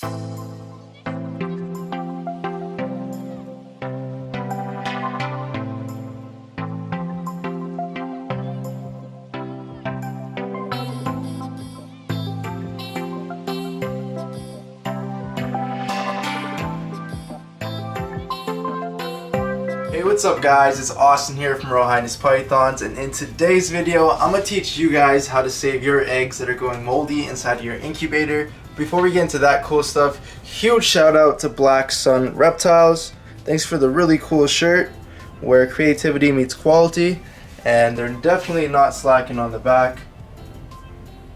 Hey, what's up guys, it's Austin here from Royal Highness Pythons, and in today's video I'm going to teach you guys how to save your eggs that are going moldy inside of your incubator. Before we get into that cool stuff, huge shout out to Black Sun Reptiles. Thanks for the really cool shirt where creativity meets quality, and they're definitely not slacking on the back.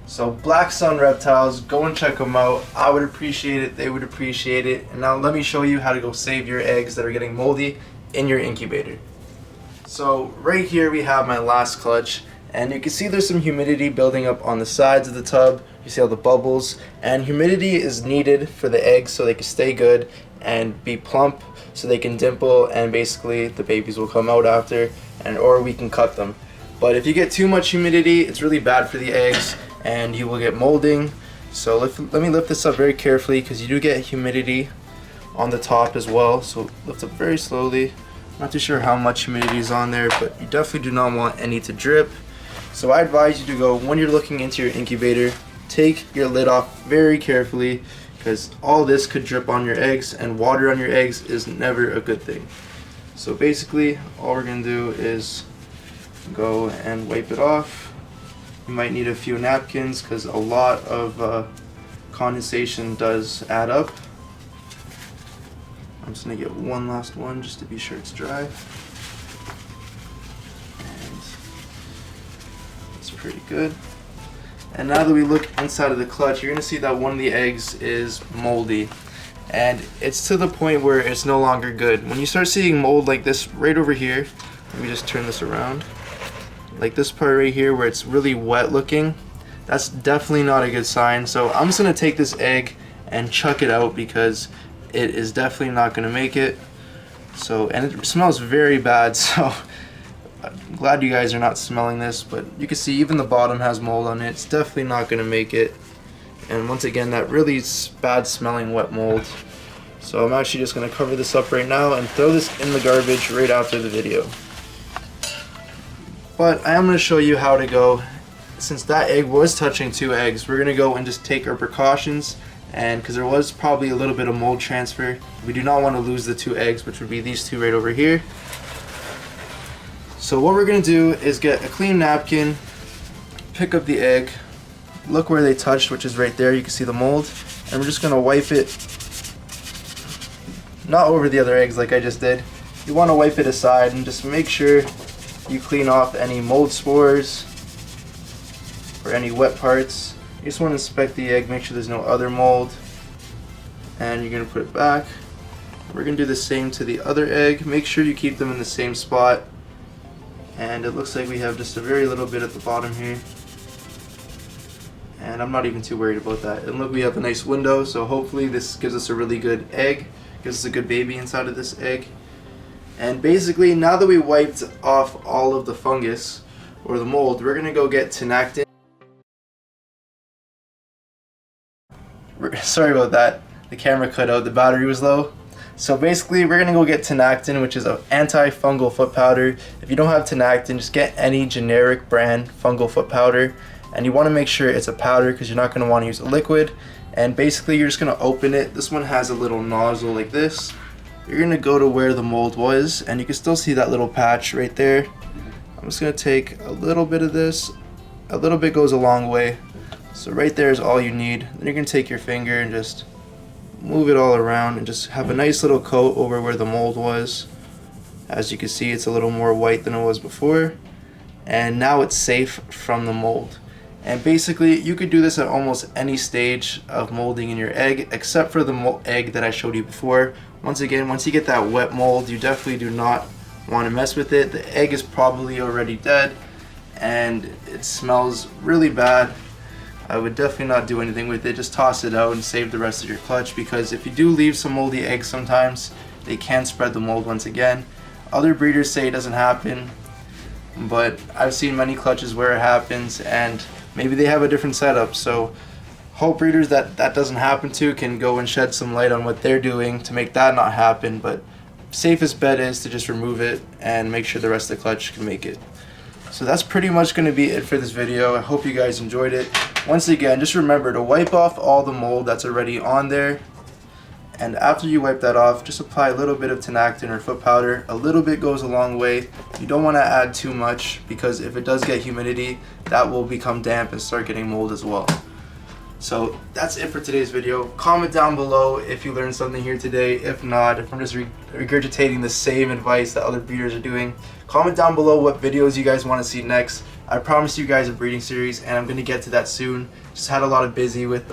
So Black Sun Reptiles, go and check them out. I would appreciate it, they would appreciate it. And now let me show you how to go save your eggs that are getting moldy in your incubator. So right here we have my last clutch, and you can see there's some humidity building up on the sides of the tub. You see all the bubbles, and humidity is needed for the eggs so they can stay good and be plump, so they can dimple, and basically the babies will come out after, and or we can cut them. But if you get too much humidity, it's really bad for the eggs and you will get molding. So let me lift this up very carefully, because you do get humidity on the top as well. So lift up very slowly. Not too sure how much humidity is on there, but you definitely do not want any to drip. So I advise you to go, when you're looking into your incubator, take your lid off very carefully, because all this could drip on your eggs, and water on your eggs is never a good thing. So basically all we're gonna do is go and wipe it off. You might need a few napkins because a lot of condensation does add up. I'm just going to get one last one just to be sure it's dry. And it's pretty good. And now that we look inside of the clutch, you're going to see that one of the eggs is moldy. And it's to the point where it's no longer good. When you start seeing mold like this right over here, let me just turn this around. Like this part right here where it's really wet looking, that's definitely not a good sign. So I'm just going to take this egg and chuck it out, because it is definitely not going to make it. So, and it smells very bad, so I'm glad you guys are not smelling this, but you can see even the bottom has mold on it. It's definitely not going to make it. And once again, that really bad smelling wet mold. So I'm actually just going to cover this up right now and throw this in the garbage right after the video. But I am going to show you how to go. Since that egg was touching two eggs, we're going to go and just take our precautions. And because there was probably a little bit of mold transfer, we do not want to lose the two eggs, which would be these two right over here. So what we're going to do is get a clean napkin, pick up the egg, look where they touched, which is right there. You can see the mold, and we're just going to wipe it, not over the other eggs like I just did. You want to wipe it aside and just make sure you clean off any mold spores or any wet parts. You just want to inspect the egg, make sure there's no other mold, and you're going to put it back. We're going to do the same to the other egg. Make sure you keep them in the same spot. And it looks like we have just a very little bit at the bottom here, and I'm not even too worried about that. And look, we have a nice window, so hopefully this gives us a really good egg, gives us a good baby inside of this egg. And basically, now that we wiped off all of the fungus or the mold, we're going to go get tinactin. Sorry about that, the camera cut out, the battery was low. So basically we're gonna go get tinactin, which is an anti-fungal foot powder. If you don't have tinactin, just get any generic brand fungal foot powder, and you want to make sure it's a powder, because you're not going to want to use a liquid. And basically you're just going to open it. This one has a little nozzle like this. You're going to go to where the mold was, and you can still see that little patch right there. I'm just going to take a little bit of this. A little bit goes a long way. So right there is all you need. Then you're going to take your finger and just move it all around and just have a nice little coat over where the mold was. As you can see, it's a little more white than it was before. And now it's safe from the mold. And basically you could do this at almost any stage of molding in your egg, except for the egg that I showed you before. Once again, once you get that wet mold, you definitely do not want to mess with it. The egg is probably already dead and it smells really bad. I would definitely not do anything with it. Just toss it out and save the rest of your clutch, because if you do leave some moldy eggs, sometimes they can spread the mold once again. Other breeders say it doesn't happen, but I've seen many clutches where it happens, and maybe they have a different setup. So Hope breeders that doesn't happen to can go and shed some light on what they're doing to make that not happen, but safest bet is to just remove it and make sure the rest of the clutch can make it. So that's pretty much going to be it for this video. I hope you guys enjoyed it. Once again, just remember to wipe off all the mold that's already on there, and after you wipe that off, just apply a little bit of tinactin or foot powder. A little bit goes a long way. You don't want to add too much, because if it does get humidity, that will become damp and start getting mold as well. So that's it for today's video. Comment down below if you learned something here today. If not, if I'm just regurgitating the same advice that other breeders are doing, comment down below what videos you guys want to see next. I promised you guys a breeding series, and I'm going to get to that soon. Just had a lot of busy with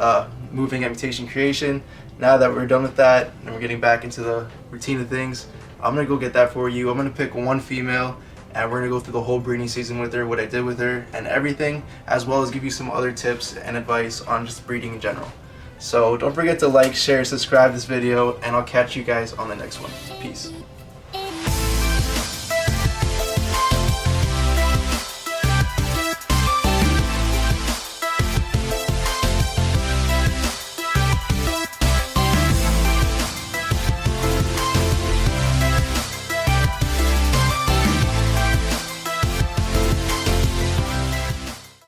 moving and mutation creation. Now that we're done with that and we're getting back into the routine of things, I'm going to go get that for you. I'm going to pick one female, and we're going to go through the whole breeding season with her, what I did with her and everything, as well as give you some other tips and advice on just breeding in general. So don't forget to like, share, subscribe this video, and I'll catch you guys on the next one. Peace.